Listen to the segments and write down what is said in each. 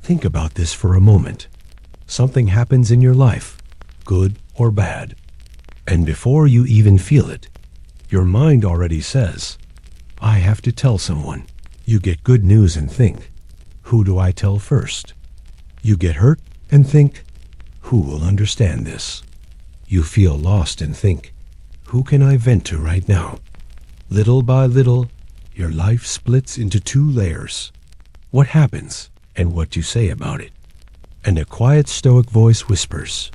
Think about this for a moment. Something happens in your life, good or bad. And before you even feel it, your mind already says, I have to tell someone. You get good news and think, who do I tell first? You get hurt and think, who will understand this? You feel lost and think, who can I vent to right now? Little by little, your life splits into two layers. What happens and what you say about it. And a quiet Stoic voice whispers,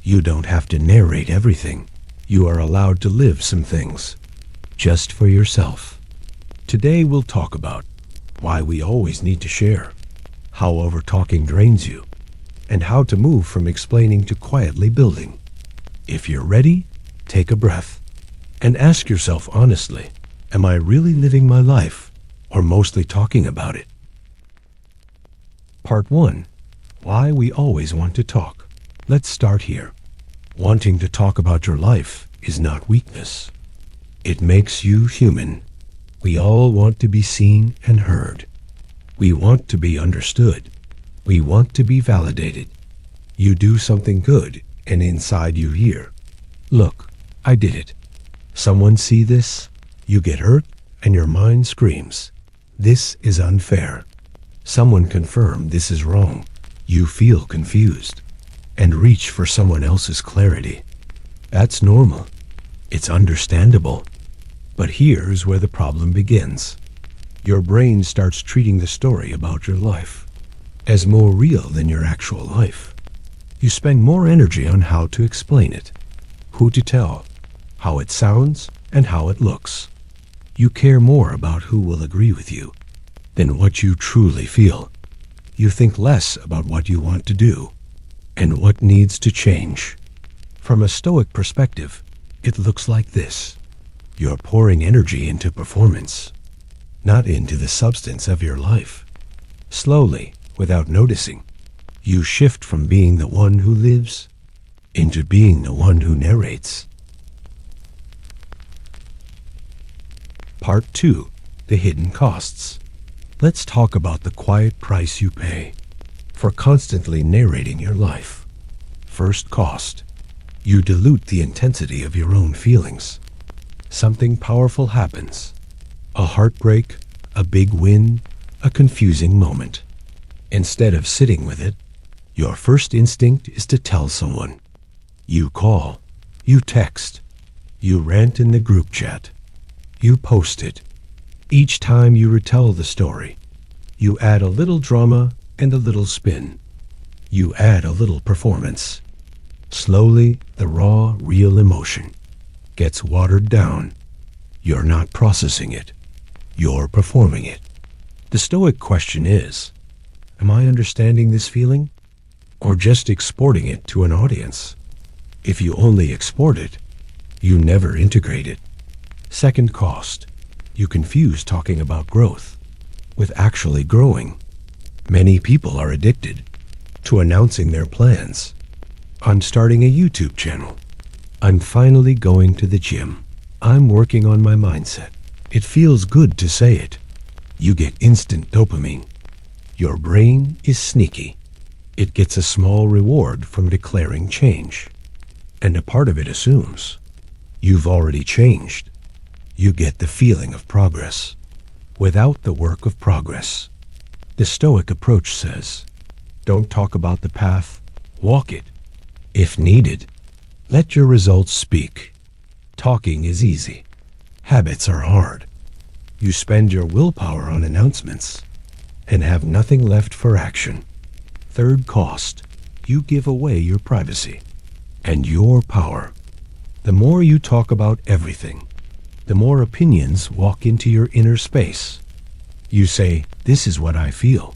you don't have to narrate everything. You are allowed to live some things, just for yourself. Today we'll talk about why we always need to share, how over-talking drains you, and how to move from explaining to quietly building. If you're ready, take a breath and ask yourself honestly, am I really living my life or mostly talking about it? Part 1. Why we always want to talk. Let's start here. Wanting to talk about your life is not weakness. It makes you human. We all want to be seen and heard. We want to be understood. We want to be validated. You do something good, and inside you hear, look, I did it. Someone see this? You get hurt, and your mind screams, this is unfair. Someone confirm this is wrong. You feel confused and reach for someone else's clarity. That's normal. It's understandable. But here's where the problem begins. Your brain starts treating the story about your life as more real than your actual life. You spend more energy on how to explain it, who to tell, how it sounds, and how it looks. You care more about who will agree with you than what you truly feel. You think less about what you want to do and what needs to change. From a Stoic perspective, it looks like this. You're pouring energy into performance, not into the substance of your life. Slowly, without noticing, you shift from being the one who lives into being the one who narrates. Part 2. The hidden costs. Let's talk about the quiet price you pay for constantly narrating your life. First cost. You dilute the intensity of your own feelings. Something powerful happens. A heartbreak, a big win, a confusing moment. Instead of sitting with it, your first instinct is to tell someone. You call, you text, you rant in the group chat, you post it. Each time you retell the story, you add a little drama and a little spin. You add a little performance. Slowly, the raw, real emotion gets watered down. You're not processing it. You're performing it. The Stoic question is, am I understanding this feeling or just exporting it to an audience? If you only export it, you never integrate it. Second cost. You confuse talking about growth with actually growing. Many people are addicted to announcing their plans. I'm starting a YouTube channel. I'm finally going to the gym. I'm working on my mindset. It feels good to say it. You get instant dopamine. Your brain is sneaky. It gets a small reward from declaring change. And a part of it assumes you've already changed. You get the feeling of progress without the work of progress. The Stoic approach says, don't talk about the path, walk it. If needed, let your results speak. Talking is easy. Habits are hard. You spend your willpower on announcements and have nothing left for action. Third cost, you give away your privacy and your power. The more you talk about everything, the more opinions walk into your inner space. You say, this is what I feel.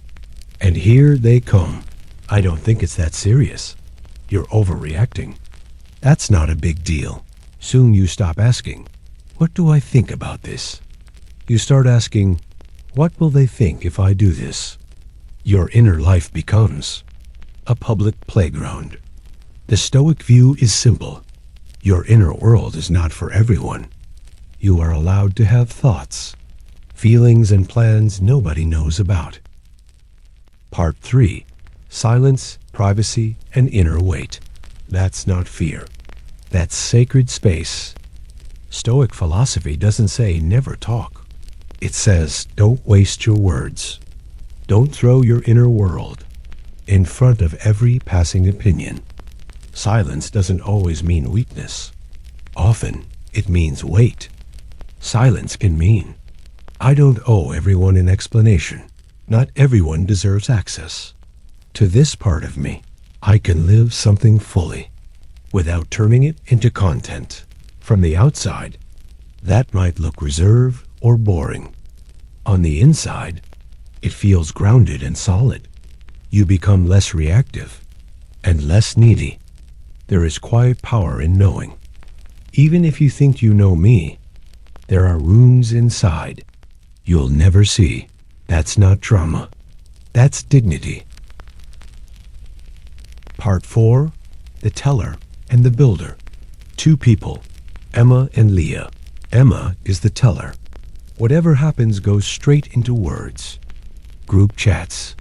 And here they come. I don't think it's that serious. You're overreacting. That's not a big deal. Soon you stop asking, what do I think about this? You start asking, what will they think if I do this? Your inner life becomes a public playground. The Stoic view is simple. Your inner world is not for everyone. You are allowed to have thoughts, feelings, and plans nobody knows about. Part 3. Silence, privacy, and inner weight. That's not fear. That's sacred space. Stoic philosophy doesn't say never talk. It says don't waste your words. Don't throw your inner world in front of every passing opinion. Silence doesn't always mean weakness. Often, it means weight. Silence can mean, I don't owe everyone an explanation. Not everyone deserves access. To this part of me, I can live something fully, without turning it into content. From the outside, that might look reserved or boring. On the inside, it feels grounded and solid. You become less reactive and less needy. There is quiet power in knowing. Even if you think you know me, there are rooms inside you'll never see. That's not drama. That's dignity. Part 4, the teller and the builder. Two people, Emma and Leah. Emma is the teller. Whatever happens goes straight into words. Group chats,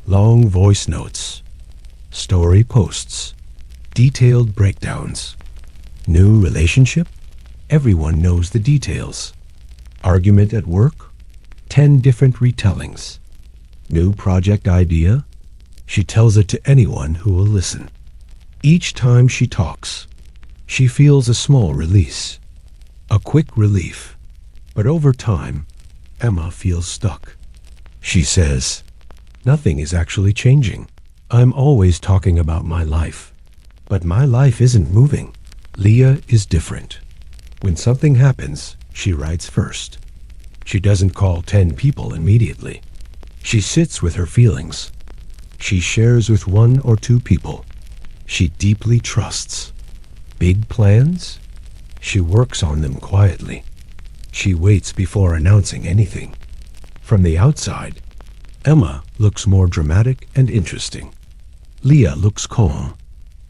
long voice notes, story posts, detailed breakdowns. New relationship? Everyone knows the details. Argument at work? 10 different retellings. New project idea? She tells it to anyone who will listen. Each time she talks, she feels a small release, a quick relief. But over time, Emma feels stuck. She says, nothing is actually changing. I'm always talking about my life, but my life isn't moving. Leah is different. When something happens, she writes first. She doesn't call 10 people immediately. She sits with her feelings. She shares with 1 or 2 people she deeply trusts. Big plans? She works on them quietly. She waits before announcing anything. From the outside, Emma looks more dramatic and interesting. Leah looks calm,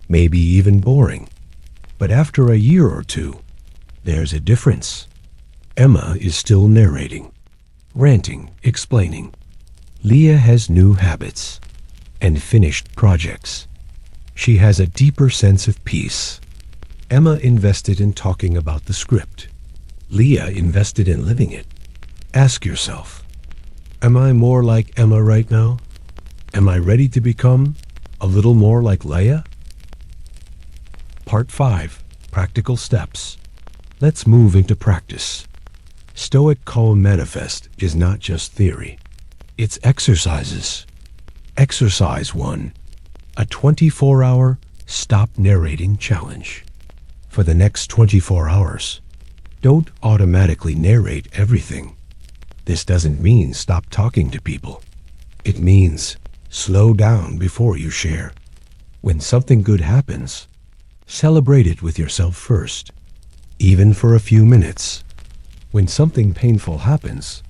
maybe even boring. But after a year or 2, there's a difference. Emma is still narrating, ranting, explaining. Leah has new habits and finished projects. She has a deeper sense of peace. Emma invested in talking about the script. Leah invested in living it. Ask yourself, am I more like Emma right now? Am I ready to become a little more like Leah? Part 5, Practical Steps. Let's move into practice. Stoic Calm Manifest is not just theory. It's exercises. Exercise 1, a 24-hour stop narrating challenge. For the next 24 hours, don't automatically narrate everything. This doesn't mean stop talking to people. It means slow down before you share. When something good happens, celebrate it with yourself first, even for a few minutes. When something painful happens,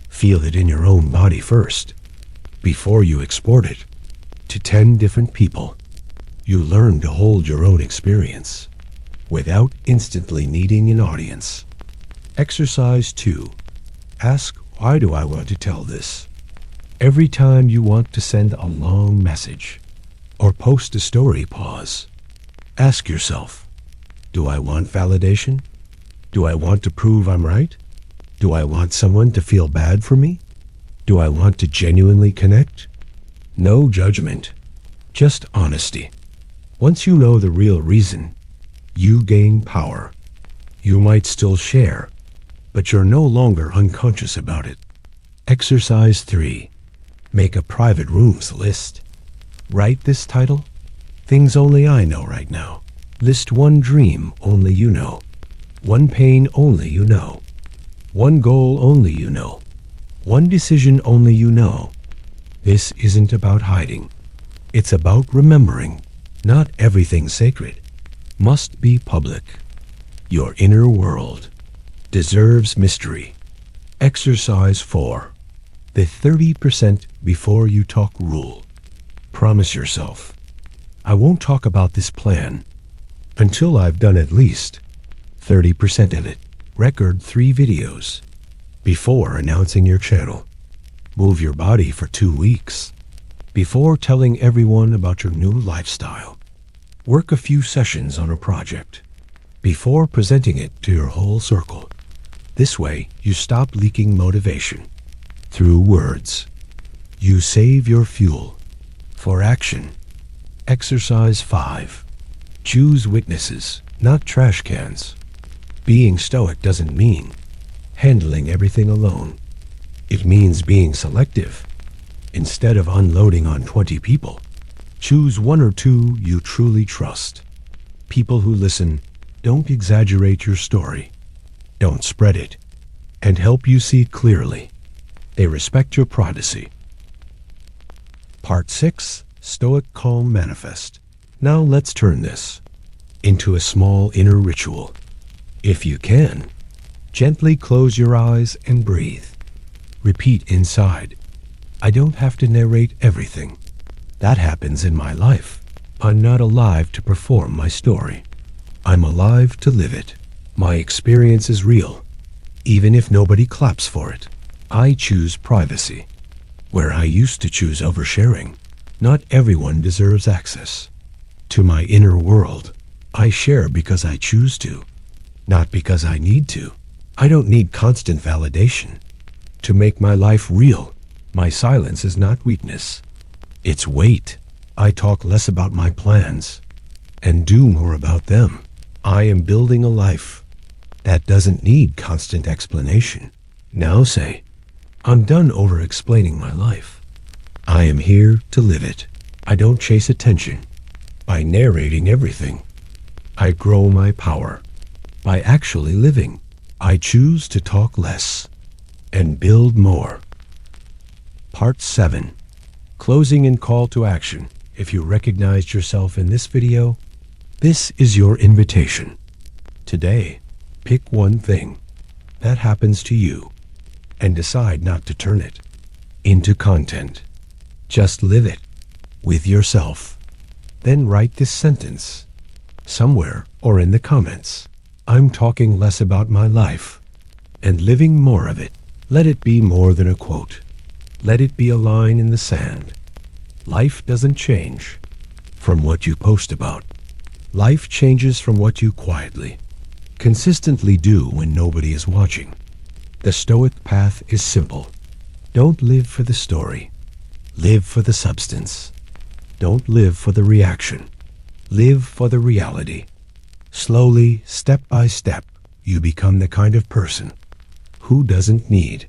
feel it in your own body first, before you export it to 10 different people. You learn to hold your own experience without instantly needing an audience. Exercise 2. Ask, why do I want to tell this? Every time you want to send a long message or post a story, pause. Ask yourself, do I want validation? Do I want to prove I'm right? Do I want someone to feel bad for me? Do I want to genuinely connect? No judgment, just honesty. Once you know the real reason, you gain power. You might still share, but you're no longer unconscious about it. Exercise 3. Make a private rooms list. Write this title, Things Only I Know Right Now. List 1 dream only you know. 1 pain only you know. 1 goal only you know. 1 decision only you know. This isn't about hiding. It's about remembering. Not everything sacred must be public. Your inner world deserves mystery. Exercise 4. The 30% before you talk rule. Promise yourself, I won't talk about this plan until I've done at least 30% of it. Record 3 videos before announcing your channel. Move your body for 2 weeks Before telling everyone about your new lifestyle, work a few sessions on a project before presenting it to your whole circle. This way, you stop leaking motivation through words. You save your fuel for action. Exercise 5. Choose witnesses, not trash cans. Being stoic doesn't mean handling everything alone. It means being selective. Instead of unloading on 20 people, choose 1 or 2 you truly trust. People who listen, don't exaggerate your story, don't spread it, and help you see clearly. They respect your privacy. Part 6. Stoic Calm Manifest. Now let's turn this into a small inner ritual. If you can, gently close your eyes and breathe. Repeat inside, I don't have to narrate everything. That happens in my life. I'm not alive to perform my story. I'm alive to live it. My experience is real, even if nobody claps for it. I choose privacy, where I used to choose oversharing. Not everyone deserves access to my inner world. I share because I choose to, not because I need to. I don't need constant validation to make my life real. My silence is not weakness. It's weight. I talk less about my plans and do more about them. I am building a life that doesn't need constant explanation. Now say, I'm done over-explaining my life. I am here to live it. I don't chase attention by narrating everything. I grow my power by actually living. I choose to talk less and build more. Part 7. Closing and call to action. If you recognized yourself in this video, this is your invitation. Today, pick one thing that happens to you and decide not to turn it into content. Just live it with yourself. Then write this sentence somewhere or in the comments. I'm talking less about my life and living more of it. Let it be more than a quote. Let it be a line in the sand. Life doesn't change from what you post about. Life changes from what you quietly, consistently do when nobody is watching. The Stoic path is simple. Don't live for the story. Live for the substance. Don't live for the reaction. Live for the reality. Slowly, step by step, you become the kind of person who doesn't need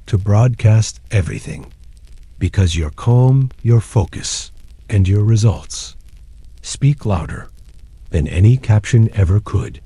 to broadcast everything, because your calm, your focus, and your results speak louder than any caption ever could.